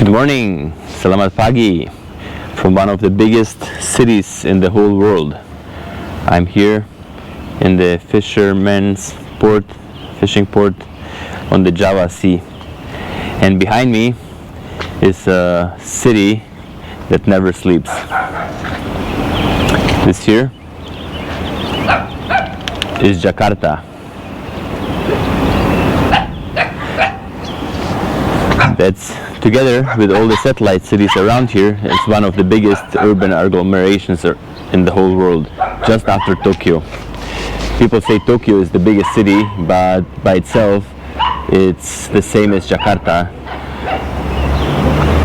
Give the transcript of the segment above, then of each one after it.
Good morning, selamat pagi, from one of the biggest cities in the whole world. I'm here in the fisherman's port, fishing port on the Java Sea, and behind me is a city that never sleeps. This here is Jakarta. That's, together with all the satellite cities around here, it's one of the biggest urban agglomerations in the whole world, just after Tokyo. People say Tokyo is the biggest city, but by itself it's the same as Jakarta.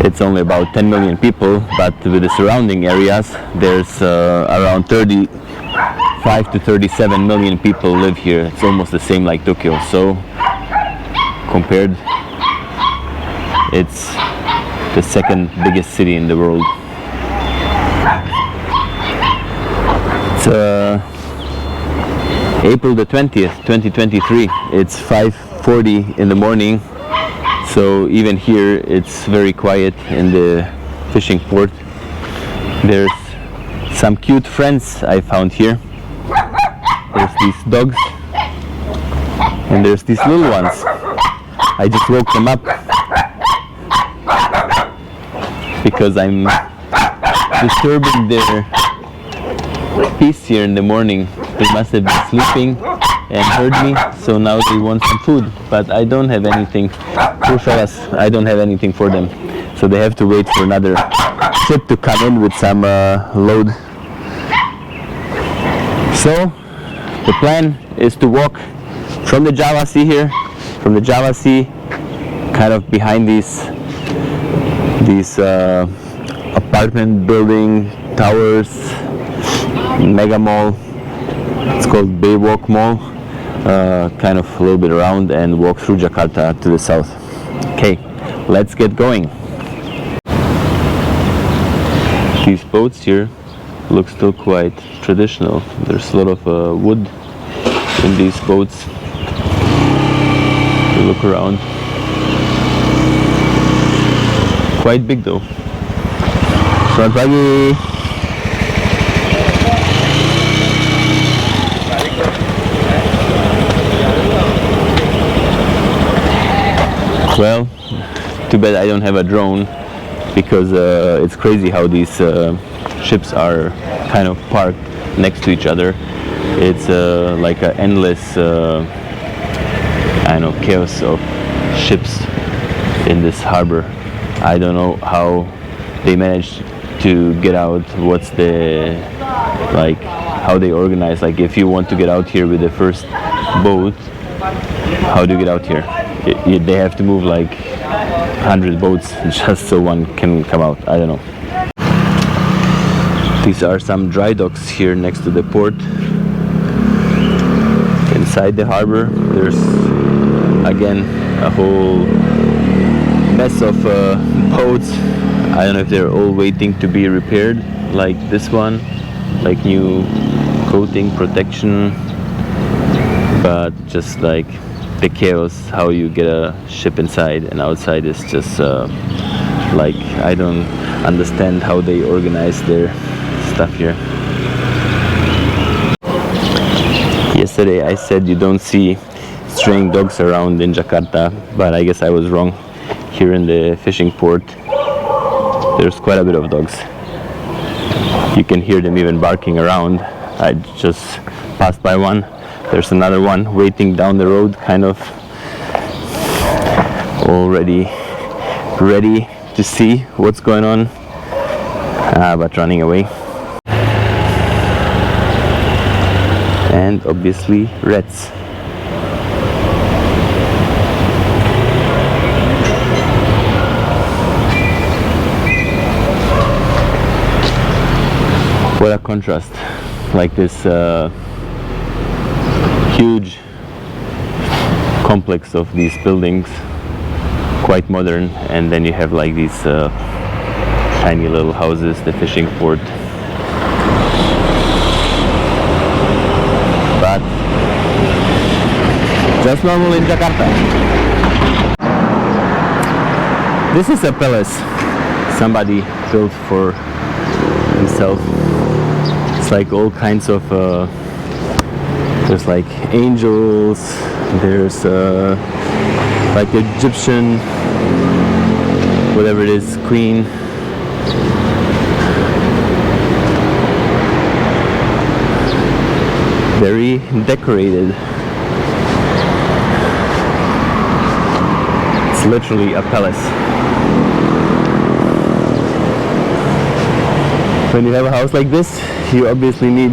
It's only about 10 million people, but with the surrounding areas there's around 35 to 37 million people live here. It's almost the same like Tokyo, so compared, it's the second biggest city in the world. It's April the 20th, 2023. It's 5:40 in the morning, so even here it's very quiet in the fishing port. There's some cute friends I found here. There's these dogs and there's these little ones. I just woke them up because I'm disturbing their peace here in the morning. They must have been sleeping and heard me, so now they want some food, but I don't have anything. Poor fellas, I don't have anything for them, so they have to wait for another ship to come in with some load. So the plan is to walk from the Java Sea here, from the Java Sea, kind of behind these apartment building towers, mega mall. It's called Baywalk Mall. Kind of a little bit around and walk through Jakarta to the south. Okay, let's get going. These boats here look still quite traditional. There's a lot of wood in these boats. You look around. Quite big though. Selamat pagi. Well, too bad I don't have a drone, because it's crazy how these ships are kind of parked next to each other. It's like an endless chaos of ships in this harbor. I don't know how they managed to get out. What's the, how they organize? Like, if you want to get out here with the first boat, how do you get out here? They have to move like 100 boats just so one can come out. I don't know. These are some dry docks here next to the port. Inside the harbor, there's again a whole mess of boats. I don't know if they're all waiting to be repaired, like this one, like new coating, protection, but just like the chaos, how you get a ship inside and outside is just I don't understand how they organize their stuff here. Yesterday I said you don't see straying dogs around in Jakarta, but I guess I was wrong. Here in the fishing port there's quite a bit of dogs. You can hear them even barking around. I just passed by one. There's another one waiting down the road, kind of already ready to see what's going on, but running away. And obviously rats. What a contrast, like this huge complex of these buildings, quite modern, and then you have like these tiny little houses, the fishing port. But just normal in Jakarta. This is a palace. somebody built for himself. It's like all kinds of there's like angels, there's like Egyptian, whatever it is, queen. Very decorated. It's literally a palace. When you have a house like this, you obviously need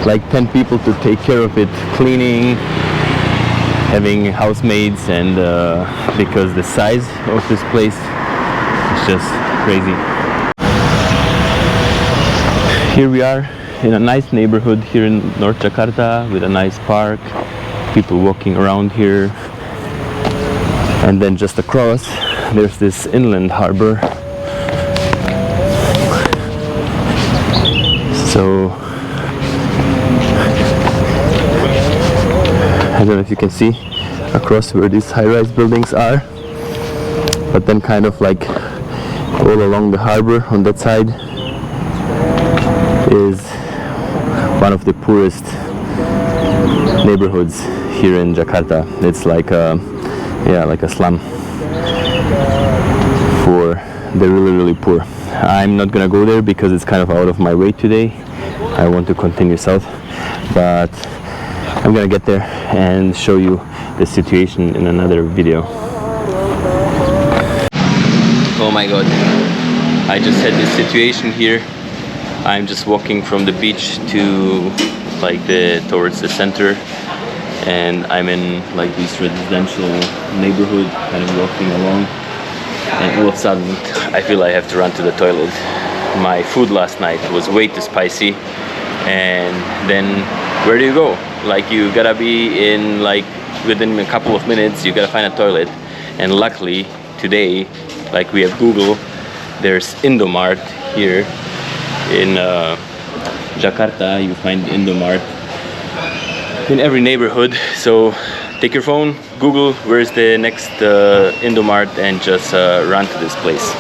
like 10 people to take care of it, cleaning, having housemaids, and because the size of this place is just crazy. Here we are in a nice neighborhood here in North Jakarta with a nice park, people walking around here, and then just across there's this inland harbor. So I don't know if you can see across where these high-rise buildings are, but then kind of like all along the harbor on that side is one of the poorest neighborhoods here in Jakarta. It's like a slum for the really poor. I'm not gonna go there because it's kind of out of my way today. I want to continue south, but I'm gonna get there and show you the situation in another video. Oh my god, I just had this situation here. I'm just walking from the beach to like towards the center, and I'm in like this residential neighborhood, kind of walking along, and all of a sudden I feel I have to run to the toilet. My food last night was way too spicy, and then where do you go? Like, you gotta be in like within a couple of minutes, you gotta find a toilet. And luckily today, like, we have Google, there's Indomart here in Jakarta. You find Indomart in every neighborhood, so take your phone, Google where's the next Indomart, and just run to this place.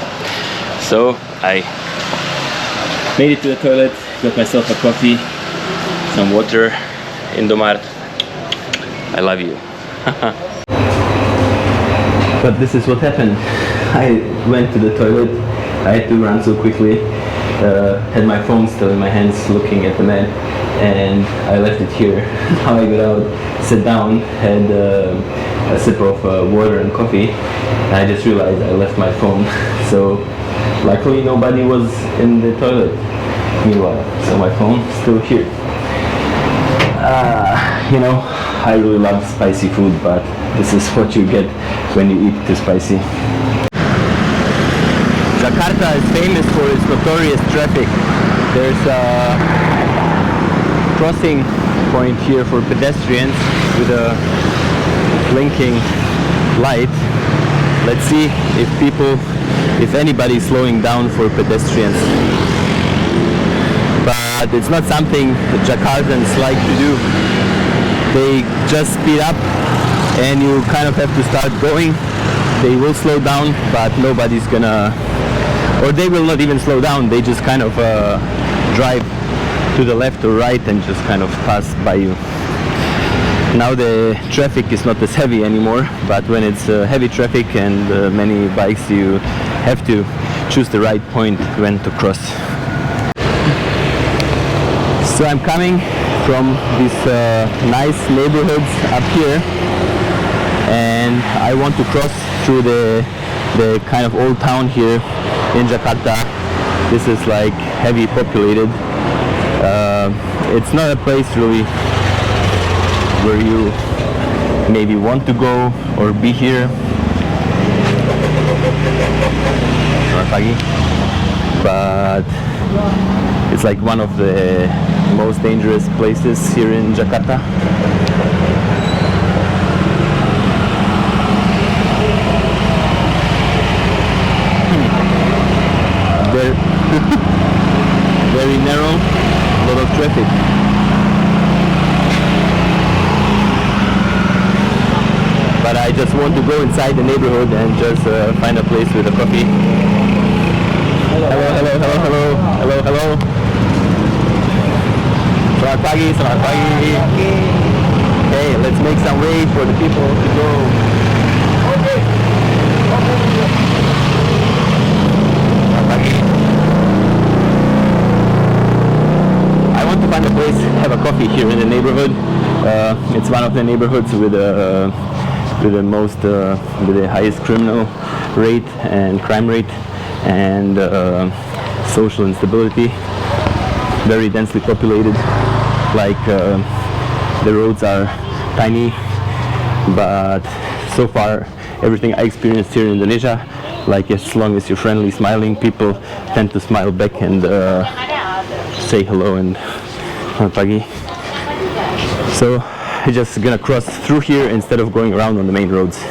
So I made it to the toilet, got myself a coffee, some water. Indomart, I love you. But this is what happened. I went to the toilet, I had to run so quickly, had my phone still in my hands looking at the map, and I left it here. Now I got out, sat down, had a sip of water and coffee, and I just realized I left my phone. So luckily nobody was in the toilet meanwhile, so my phone is still here. You know, I really love spicy food, but this is what you get when you eat too spicy. Jakarta is famous for its notorious traffic. There's a crossing point here for pedestrians with a blinking light. Let's see if anybody is slowing down for pedestrians. But it's not something Jakartans like to do. They just speed up and you kind of have to start going. They will slow down, but nobody's gonna, or they will not even slow down, they just kind of drive to the left or right and just kind of pass by you. Now the traffic is not as heavy anymore, but when it's heavy traffic and many bikes, you have to choose the right point when to cross. So I'm coming from these nice neighborhoods up here, and I want to cross through the kind of old town here in Jakarta. This is like heavy populated. It's not a place really where you maybe want to go or be here. But it's like one of the most dangerous places here in Jakarta. Very narrow, a lot of traffic. But I just want to go inside the neighborhood and just find a place with a coffee. pagi, selamat pagi. Okay, let's make some way for the people to go. Selamat pagi. I want to find a place, have a coffee here in the neighborhood. It's one of the neighborhoods with the highest criminal rate and crime rate and social instability. Very densely populated. Like the roads are tiny, but so far everything I experienced here in Indonesia, like as long as you're friendly, smiling, people tend to smile back and say hello and selamat pagi. So I'm just gonna cross through here instead of going around on the main roads.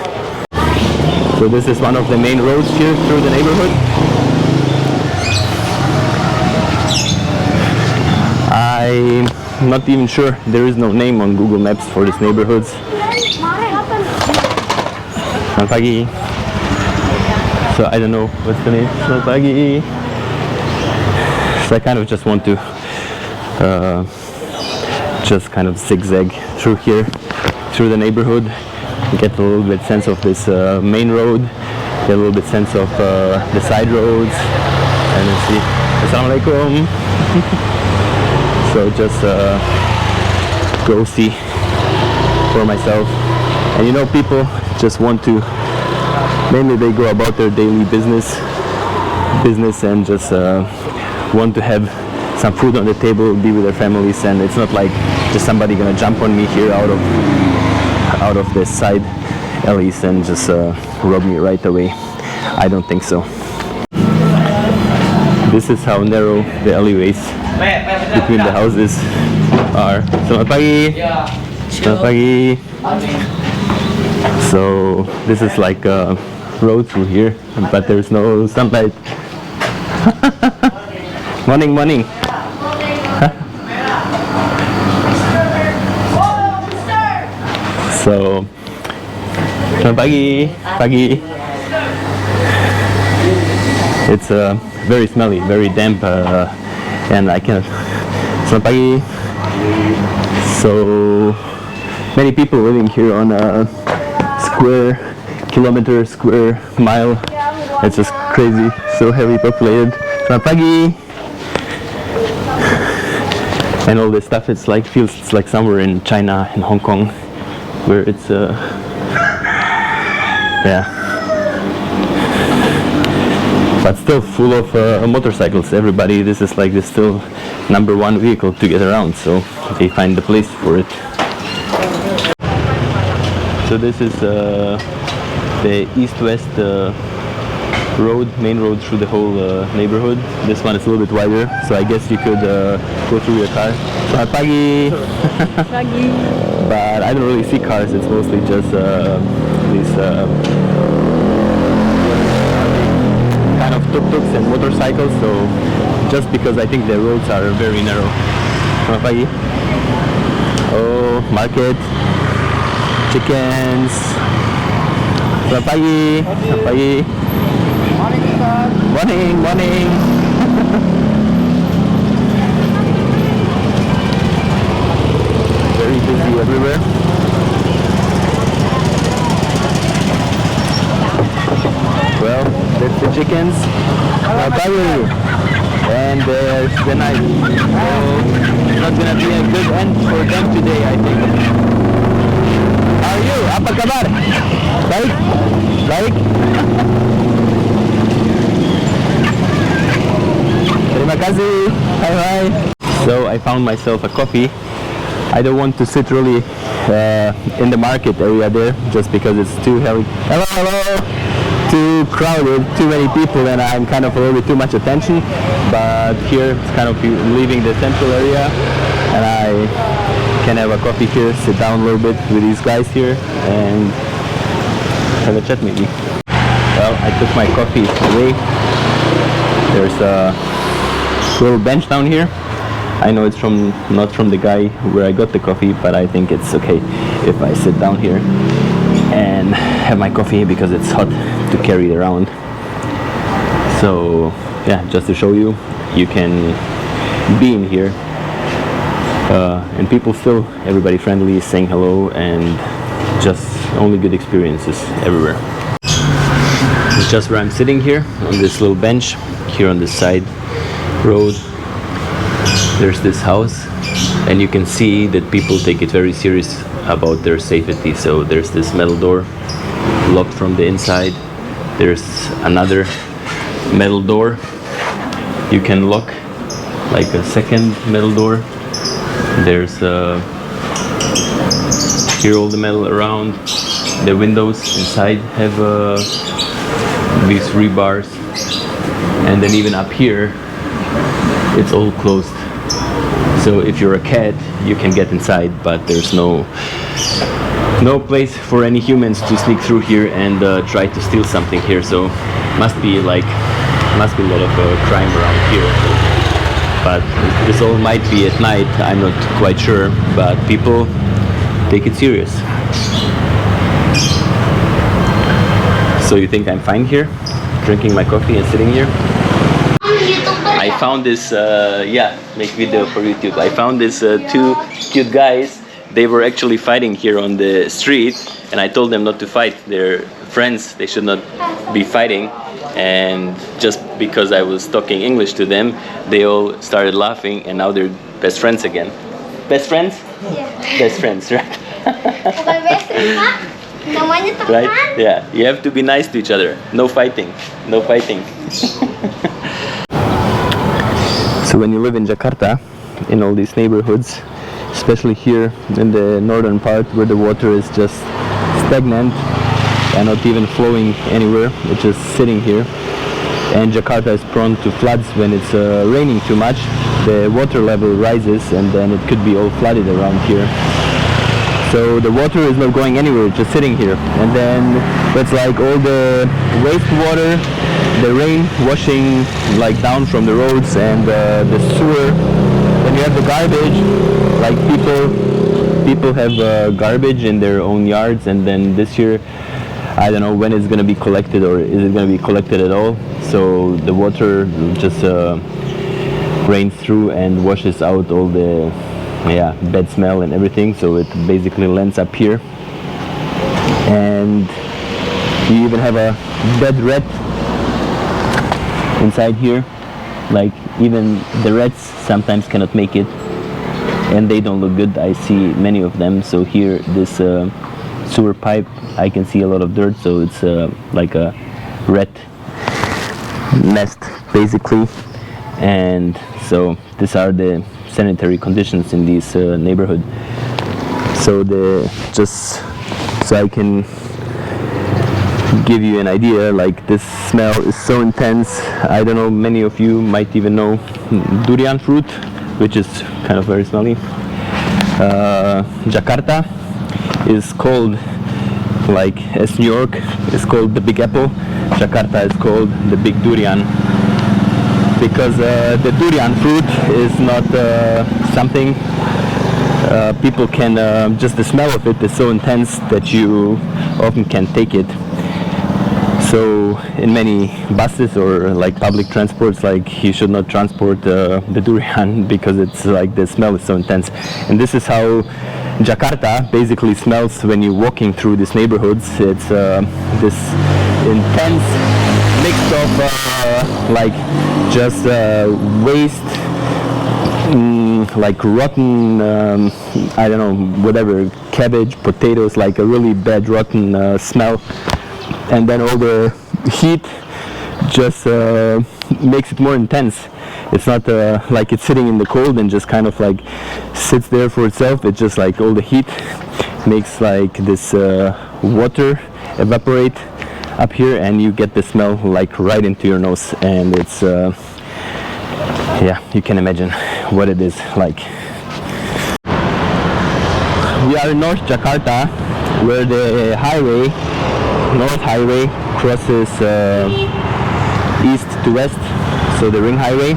So this is one of the main roads here through the neighborhood. I'm not even sure, there is no name on Google Maps for this neighborhood. Selamat pagi. So I don't know what's the name. Selamat pagi. So I kind of just want to just kind of zigzag through here, through the neighborhood, get a little bit sense of this main road, get a little bit sense of the side roads, and then see. Assalamualaikum. So just go see for myself. And you know, people just want to, mainly they go about their daily business and just want to have some food on the table, be with their families, and it's not like just somebody gonna jump on me here out of the side alleys and just rob me right away. I don't think so. This is how narrow the alleyways between the houses are. Selamat pagi. Selamat pagi. So this is like a road through here, but there's no sunlight. Morning, morning. So, selamat pagi, pagi. It's very smelly, very damp, and I can't. Selamat pagi. So many people living here on a square kilometer, square mile. It's just crazy, so heavily populated. Selamat pagi. And all this stuff, it's like feels like somewhere in China and Hong Kong, where it's yeah, but still full of motorcycles. Everybody, this is like the still number one vehicle to get around, so they find the place for it. So this is the east-west road, main road through the whole neighborhood. This one is a little bit wider, so I guess you could go through your car. Selamat pagi. Pagi. But I don't really see cars, it's mostly just these kind of tuk-tuks and motorcycles, so just because I think the roads are very narrow. Selamat pagi. Oh, market, chickens. Selamat pagi. Selamat pagi. Morning, sir. Morning, morning. Very busy everywhere. Well, that's the chickens. Selamat pagi. And there's the night. So it's not gonna be a good end for them today, I think. How are you? Apa kabar? Baik? Baik? Terima kasih. Bye bye. So I found myself a coffee. I don't want to sit really in the market area there, just because it's too heavy. Hello, hello. Too crowded, too many people, and I'm kind of a little bit too much attention. But here it's kind of leaving the central area, and I can have a coffee here, sit down a little bit with these guys here, and have a chat maybe. Well, I took my coffee away. There's a little bench down here. I know it's not from the guy where I got the coffee, but I think it's okay if I sit down here and have my coffee because it's hot to carry it around. So yeah, just to show you, you can be in here And people still, everybody friendly, saying hello, and just only good experiences everywhere. It's just where I'm sitting here on this little bench here on this side road. There's this house, and you can see that people take it very serious about their safety. So there's this metal door locked from the inside. There's another metal door you can lock, like a second metal door. There's here all the metal around. The windows inside have these rebars, and then even up here it's all closed. So if you're a cat, you can get inside, but there's no place for any humans to sneak through here and try to steal something here. So must be a lot of crime around here. But this all might be at night, I'm not quite sure, but people take it serious. So you think I'm fine here, drinking my coffee and sitting here? I found this, make video for YouTube. I found this two cute guys. They were actually fighting here on the street, and I told them not to fight. They're friends, they should not be fighting. And just because I was talking English to them, they all started laughing, and now they're best friends again. Best friends? Yeah. Best friends, right? Bukan best friend, Pak. Namanya teman. Right? Yeah, you have to be nice to each other. No fighting. No fighting. So when you live in Jakarta, in all these neighborhoods, especially here in the northern part where the water is just stagnant and not even flowing anywhere, it's just sitting here, and Jakarta is prone to floods when it's raining too much. The water level rises, and then it could be all flooded around here. So the water is not going anywhere, it's just sitting here, and then that's like all the wastewater, the rain washing like down from the roads, and the sewer. Then you have the garbage, like people have garbage in their own yards, and then this year I don't know when it's going to be collected, or is it going to be collected at all. So the water just rains through and washes out all the bad smell and everything, so it basically lands up here. And you even have a dead rat inside here. Like even the rats sometimes cannot make it, and they don't look good. I see many of them. So here, this sewer pipe, I can see a lot of dirt, so it's like a rat nest basically. And so these are the sanitary conditions in this neighborhood. So I can give you an idea, like this smell is so intense. I don't know, many of you might even know durian fruit, which is kind of very smelly. Jakarta is called, like as New York is called the Big Apple, Jakarta is called the Big Durian, because the durian fruit is not something people can, just the smell of it is so intense that you often can't take it. So in many buses or like public transports, like you should not transport the durian because it's like the smell is so intense. And this is how Jakarta basically smells when you're walking through these neighborhoods. It's this intense mix of like just waste, like rotten, I don't know, whatever, cabbage, potatoes, like a really bad rotten smell. And then all the heat just makes it more intense. It's not like it's sitting in the cold and just kind of like sits there for itself. It's just like all the heat makes like this water evaporate up here, and you get the smell like right into your nose. And it's you can imagine what it is like. We are in North Jakarta, where the highway, North Highway, crosses east to west, so the ring highway,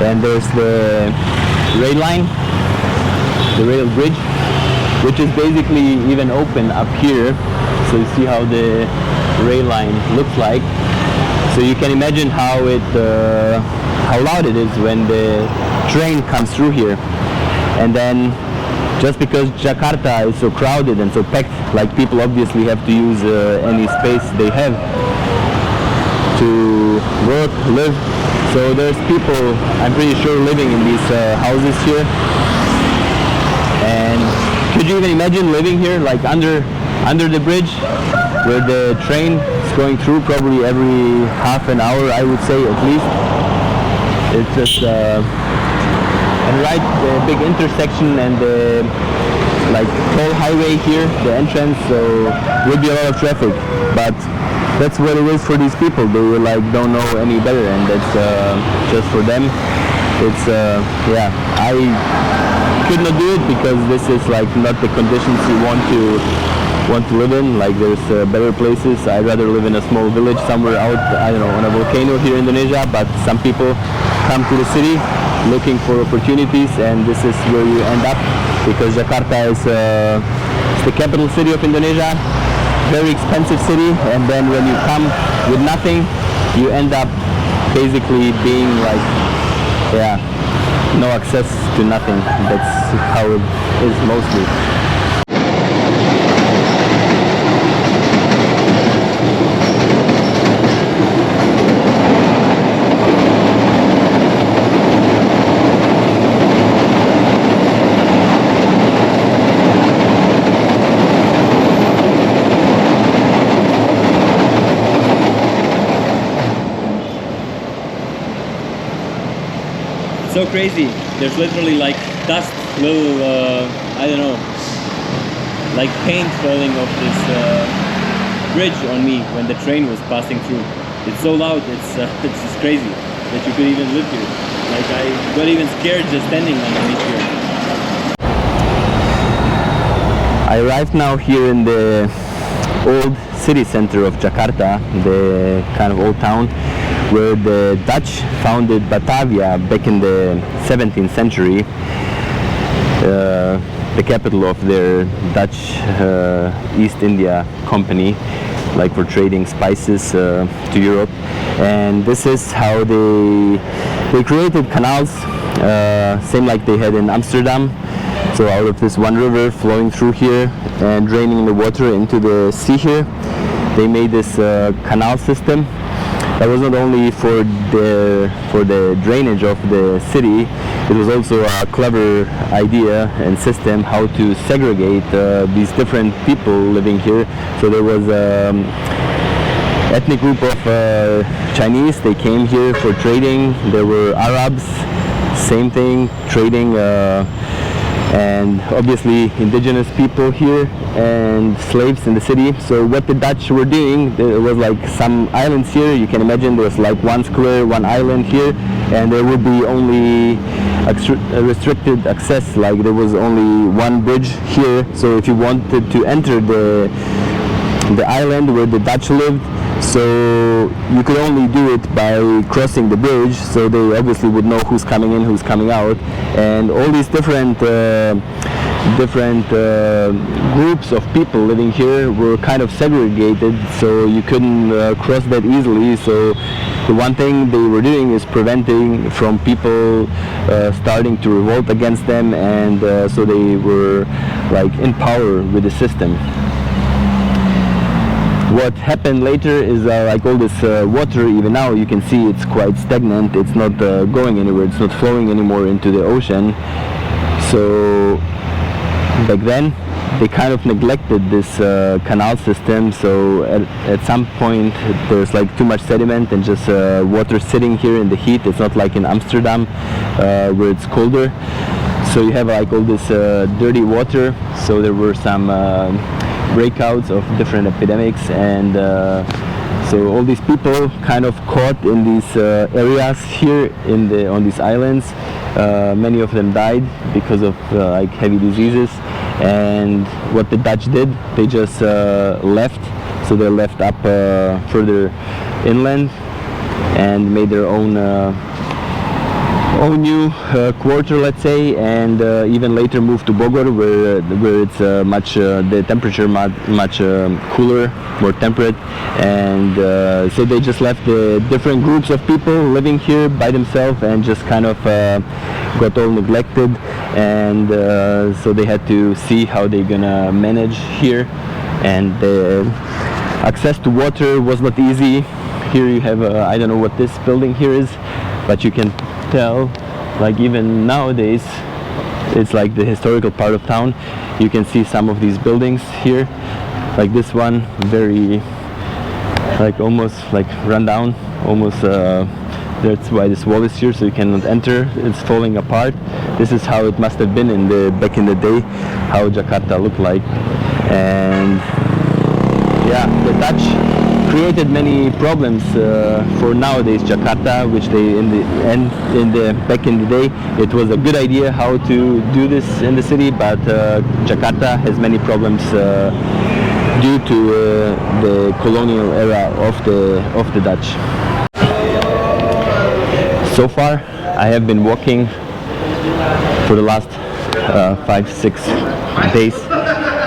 and there's the rail line, the rail bridge, which is basically even open up here. So you see how the rail line looks like. So you can imagine how loud it is when the train comes through here. And then just because Jakarta is so crowded and so packed, like people obviously have to use any space they have to work, live. So there's people, I'm pretty sure, living in these houses here. And could you even imagine living here, like under the bridge, where the train is going through probably every half an hour, I would say at least. It's just and right, the big intersection and the like toll highway here, the entrance, so will be a lot of traffic. But that's what it is for these people. They like don't know any better, and that's just for them. It's yeah, I could not do it because this is like not the conditions you want to live in. Like there's better places. I'd rather live in a small village somewhere out, I don't know, on a volcano here in Indonesia. But some people come to the city looking for opportunities, and this is where you end up, because Jakarta is the capital city of Indonesia, very expensive city, and then when you come with nothing, you end up basically being like, yeah, no access to nothing. That's how it is mostly. So crazy. There's literally like dust, little I don't know, like paint falling off this bridge on me when the train was passing through. It's so loud. It's just crazy that you could even live here. Like I got even scared just standing underneath here. I arrived now here in the old city center of Jakarta, the kind of old town, where the Dutch founded Batavia back in the 17th century, the capital of their Dutch East India Company, like for trading spices to Europe. And this is how they created canals, same like they had in Amsterdam. So out of this one river flowing through here and draining the water into the sea here, they made this canal system. That was not only for the drainage of the city, it was also a clever idea and system how to segregate these different people living here. So there was an ethnic group of Chinese, they came here for trading. There were Arabs, same thing, trading, and obviously indigenous people here and slaves in the city. So what the Dutch were doing, there was like some islands here, you can imagine there's like one square, one island here, and there would be only restricted access, like there was only one bridge here. So if you wanted to enter the island where the Dutch lived, so you could only do it by crossing the bridge, so they obviously would know who's coming in, who's coming out, and all these different groups of people living here were kind of segregated, so you couldn't cross that easily. So the one thing they were doing is preventing from people starting to revolt against them, and so they were like in power with the system. What happened later is like all this water, even now you can see it's quite stagnant, it's not going anywhere, it's not flowing anymore into the ocean. So back then they kind of neglected this canal system, so at some point there's like too much sediment and just water sitting here in the heat. It's not like in Amsterdam where it's colder, so you have like all this dirty water. So there were some breakouts of different epidemics, and so all these people kind of caught in these areas here on these islands. Many of them died because of like heavy diseases, and what the Dutch did, they just left. So they left up further inland and made their own own new quarter, let's say, and even later moved to Bogor, where it's the temperature much cooler, more temperate, and so they just left the different groups of people living here by themselves and just kind of got all neglected, and so they had to see how they're gonna manage here, and the access to water was not easy. Here you have I don't know what this building here is, but you can tell, like even nowadays, it's like the historical part of town. You can see some of these buildings here, like this one, very like almost like run down, almost that's why this wall is here, so you cannot enter. It's falling apart. This is how it must have been back in the day, how Jakarta looked like. And yeah, the Dutch created many problems for nowadays Jakarta, which they back in the day it was a good idea how to do this in the city, but Jakarta has many problems due to the colonial era of the Dutch. So far I have been walking for the last 5-6 days.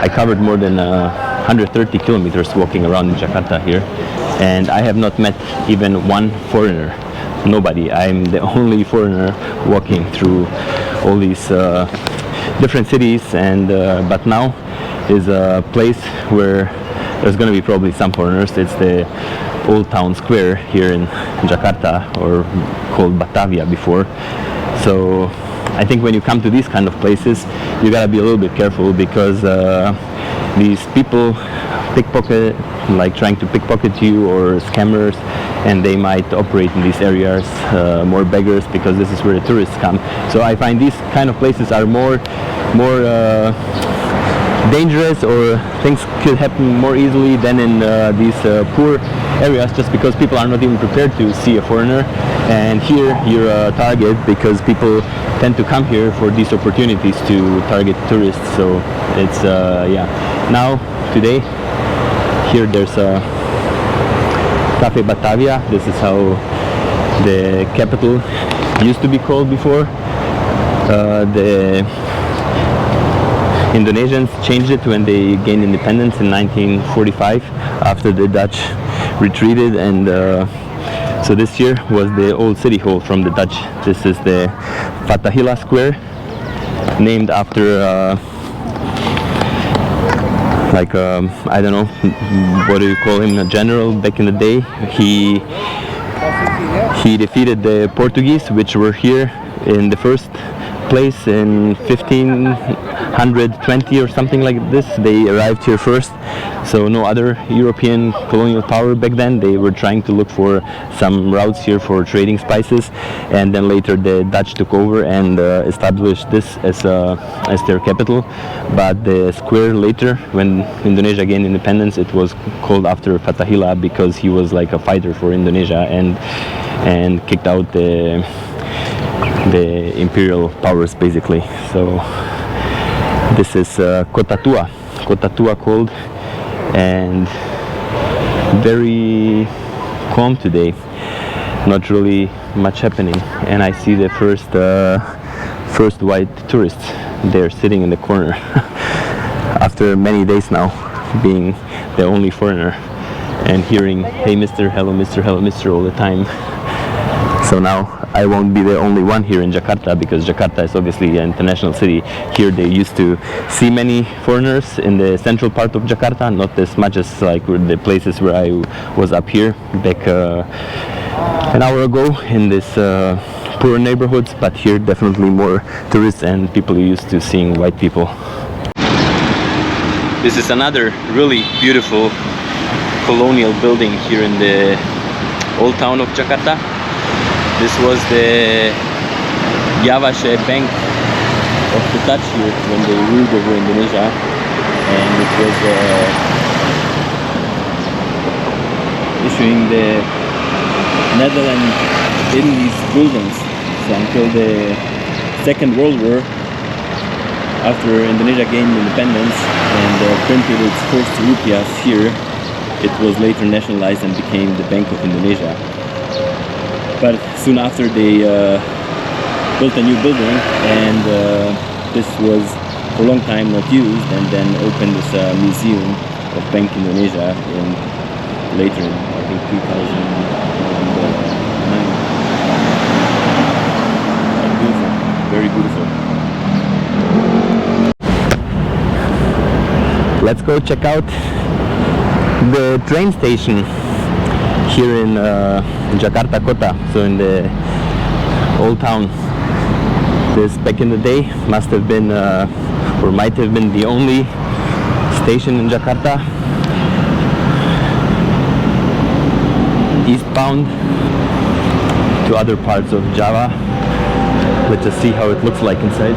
I covered more than 130 kilometers walking around in Jakarta here, and I have not met even one foreigner. Nobody. I'm the only foreigner walking through all these different cities, and but now is a place where there's going to be probably some foreigners. It's the old town square here in Jakarta, or called Batavia before. So I think when you come to these kind of places, you gotta be a little bit careful, because these people like trying to pickpocket you, or scammers, and they might operate in these areas, more beggars, because this is where the tourists come. So I find these kind of places are more dangerous, or things could happen more easily than in these poor areas, just because people are not even prepared to see a foreigner. And here you're a target, because people tend to come here for these opportunities to target tourists. So it's yeah. Now today here there's a Cafe Batavia. This is how the capital used to be called before. The Indonesians changed it when they gained independence in 1945, after the Dutch retreated, and so this here was the old city hall from the Dutch. This is the Fatahillah Square, named after like I don't know, what do you call him, a general back in the day. He defeated the Portuguese, which were here in the first place in 1520 or something like this. They arrived here first, so no other European colonial power back then. They were trying to look for some routes here for trading spices, and then later the Dutch took over and established this as their capital. But the square later, when Indonesia gained independence, it was called after Fatahillah, because he was like a fighter for Indonesia and kicked out the imperial powers, basically. So this is Kota Tua called, and very calm today, not really much happening. And I see the first white tourists. They're sitting in the corner after many days now being the only foreigner and hearing "Hey Mister, hello Mister, hello Mister" all the time. So now I won't be the only one here in Jakarta, because Jakarta is obviously an international city. Here they used to see many foreigners in the central part of Jakarta, not as much as like the places where I was up here back an hour ago in this poor neighborhoods, but here definitely more tourists and people are used to seeing white people. This is another really beautiful colonial building here in the old town of Jakarta. This was the Javashe Bank of the Dutch here when they ruled over Indonesia, and it was issuing the Netherlands in these buildings. So until the Second World War, after Indonesia gained independence and printed its first rupiahs here, it was later nationalized and became the Bank of Indonesia. But soon after they built a new building, and this was for a long time not used, and then opened this museum of Bank Indonesia in later in, I think, 2009. Beautiful, very beautiful. Let's go check out the train station here in Jakarta Kota, so in the old town. This back in the day must have been or might have been the only station in Jakarta eastbound to other parts of Java. Let's just see how it looks like inside.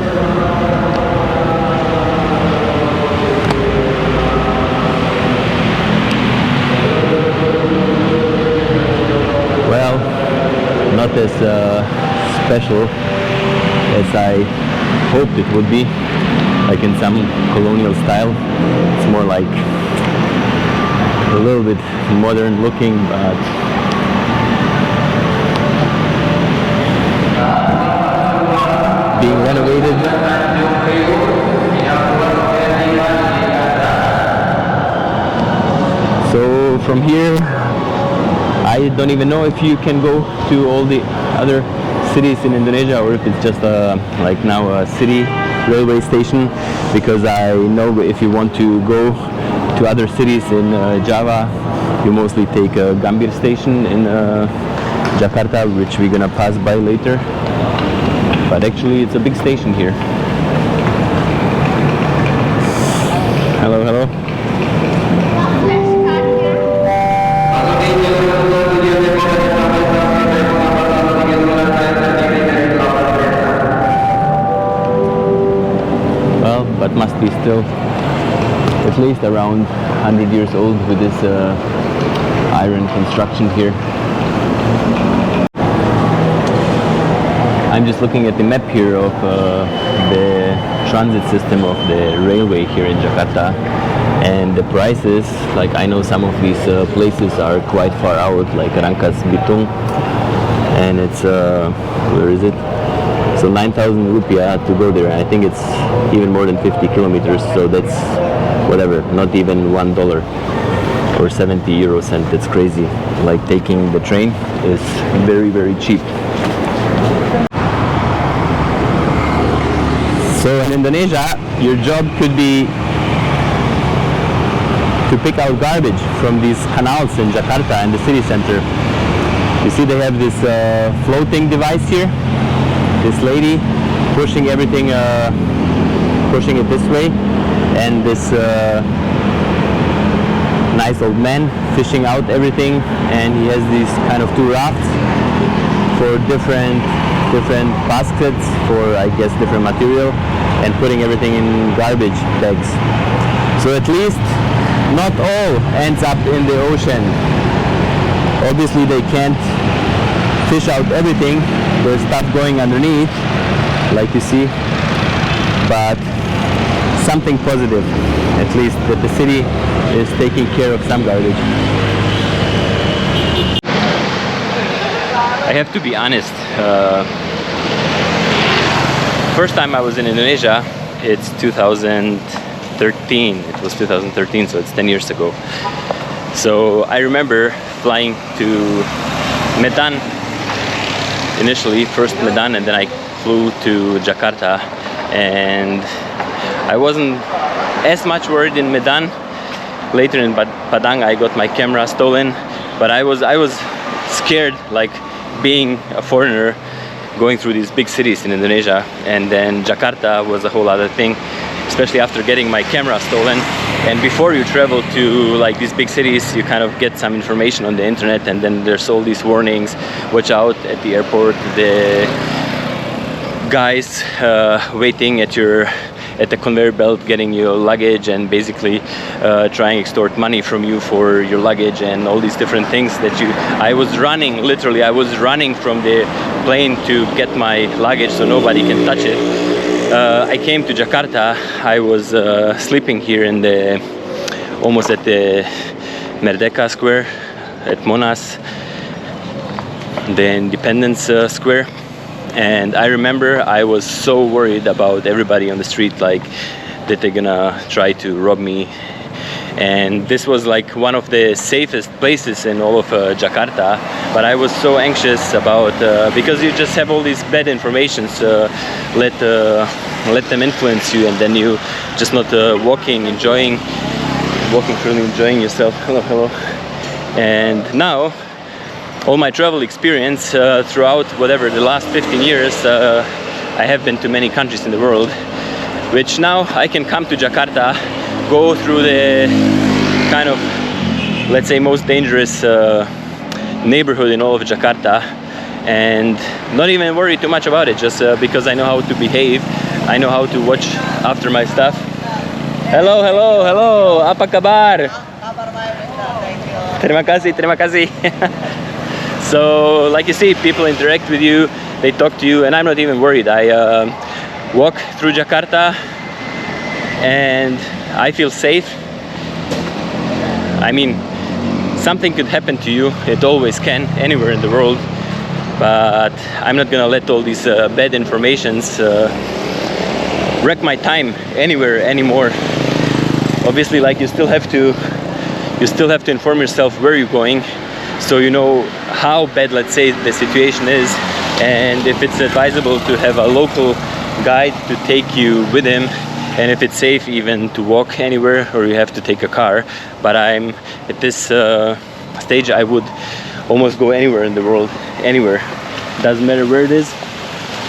Well, not as special as I hoped it would be, like in some colonial style. It's more like a little bit modern looking, but being renovated. So from here, I don't even know if you can go to all the other cities in Indonesia, or if it's just like now a city railway station, because I know if you want to go to other cities in Java, you mostly take a Gambir station in Jakarta, which we're gonna pass by later. But actually it's a big station here. Hello, hello. Well, but must be still at least around 100 years old with this iron construction here. I'm just looking at the map here of the transit system of the railway here in Jakarta, and the prices, like I know some of these places are quite far out, like Rangkas Bitung, and it's where is it? So 9,000 rupiah to go there. I think it's even more than 50 kilometers, so that's whatever, not even $1 or 70 euro cent. That's crazy. Like taking the train is very, very cheap. So in Indonesia, your job could be to pick out garbage from these canals in Jakarta and the city center. You see they have this floating device here. This lady pushing everything, pushing it this way, and this nice old man fishing out everything, and he has these kind of two rafts for different baskets for, I guess, different material, and putting everything in garbage bags. So at least not all ends up in the ocean. Obviously they can't fish out everything. There's stuff going underneath, like you see, but something positive, at least, that the city is taking care of some garbage. I have to be honest, first time I was in Indonesia, it's 2013. It was 2013, so it's 10 years ago. So I remember flying to Medan initially, first Medan, and then I flew to Jakarta, and I wasn't as much worried in Medan. Later in Padang I got my camera stolen, but I was scared, like being a foreigner going through these big cities in Indonesia. And then Jakarta was a whole other thing, especially after getting my camera stolen. And before you travel to like these big cities, you kind of get some information on the internet, and then there's all these warnings: watch out at the airport, the guys waiting at the conveyor belt getting your luggage, and basically trying to extort money from you for your luggage, and all these different things that I was running, literally I was running from the plane to get my luggage so nobody can touch it. I came to Jakarta. I was sleeping here in almost at the Merdeka Square at Monas, the Independence Square, And I remember I was so worried about everybody on the street, like that they're gonna try to rob me. And this was like one of the safest places in all of Jakarta, but I was so anxious about because you just have all these bad informations, let them influence you, and then you just not walking freely, enjoying yourself. Hello. And now all my travel experience throughout whatever the last 15 years, I have been to many countries in the world, which now I can come to Jakarta, go through the kind of, let's say, most dangerous neighborhood in all of Jakarta, and not even worry too much about it, just because I know how to behave, I know how to watch after my stuff. Hello, apa kabar? Terima kasih. So, like you see, people interact with you, they talk to you, and I'm not even worried. I walk through Jakarta and I feel safe. I mean, something could happen to you, it always can, anywhere in the world, but I'm not gonna let all these bad informations wreck my time anywhere anymore. Obviously, like, you still have to inform yourself where you're going, so you know how bad, let's say, the situation is, and if it's advisable to have a local guide to take you with him, and if it's safe even to walk anywhere, or you have to take a car. But I'm at this stage, I would almost go anywhere in the world, anywhere. Doesn't matter where it is.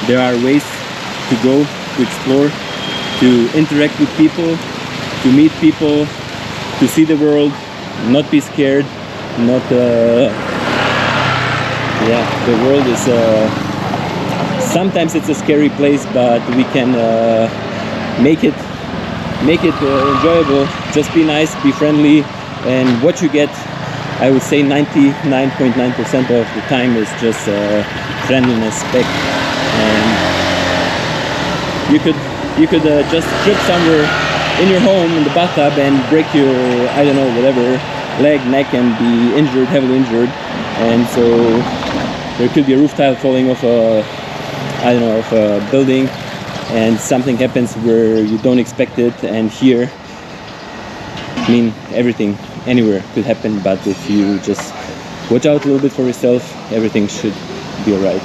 There are ways to go, to explore, to interact with people, to meet people, to see the world, not be scared, not yeah, the world is sometimes it's a scary place, but we can make it enjoyable. Just be nice, be friendly, and what you get, I would say 99.9% of the time is just friendliness, respect. And you could just trip somewhere in your home in the bathtub and break your, I don't know, whatever, leg, neck, and be injured, heavily injured. And so there could be a roof tile falling off a, I don't know, of a building, and something happens where you don't expect it. And here, I mean, everything, anywhere could happen, but if you just watch out a little bit for yourself, everything should be alright.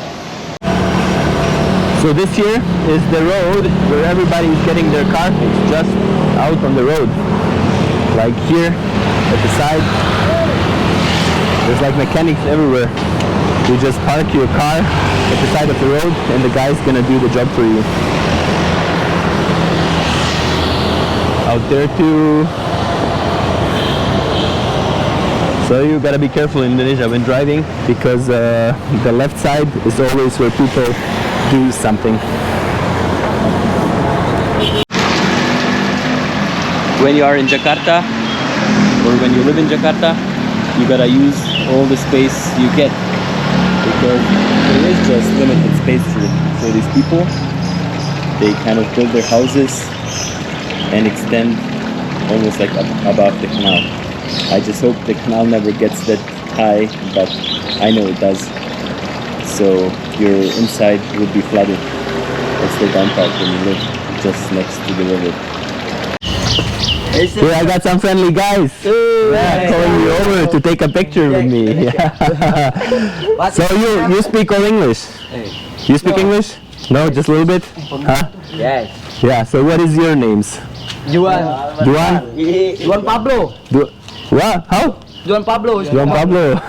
So this here is the road where everybody is getting their car fixed, just out on the road. Like here, at the side, there's like mechanics everywhere. You just park your car at the side of the road and the guy's gonna do the job for you. Out there too. So you gotta be careful in Indonesia when driving, because the left side is always where people do something. When you are in Jakarta, or when you live in Jakarta, you gotta use all the space you get, because there is just limited space for these people. They kind of build their houses and extend almost like above the canal. I just hope the canal never gets that high, but I know it does. So your inside would be flooded. That's the down part when you live just next to the river. Here I got some friendly guys. Calling me over to take a picture with me. Yeah. So you speak all English? You speak English? No, just a little bit? Huh? Yes. Yeah, so what is your names? Juan. Juan? Juan Pablo. What? How? Juan Pablo. Juan Pablo.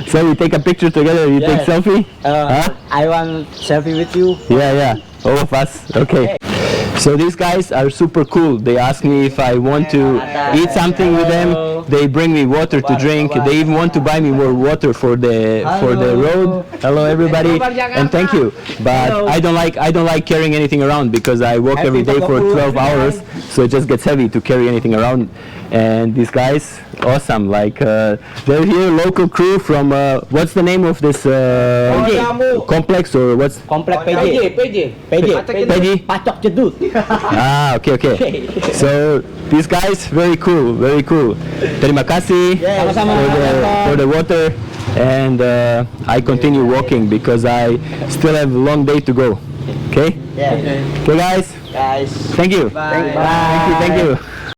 So we take a picture together, you take selfie? Huh? I want selfie with you. Yeah, all of us. Okay. So these guys are super cool. They ask me if I want to eat something with them. They bring me water to drink. They even want to buy me more water for the road. Hello everybody, and thank you. But I don't like carrying anything around, because I walk every day for 12 hours, so it just gets heavy to carry anything around. and these guys, awesome. Like they're here, local crew from what's the name of this complex or what's? Komplek PJ. PJ. Pacok Jedut. Ah, okay. So these guys, very cool. Terima kasih for the water, and I continue walking because I still have a long day to go. Okay. Yeah. Okay, guys. Guys. Thank you. Bye. Thank you.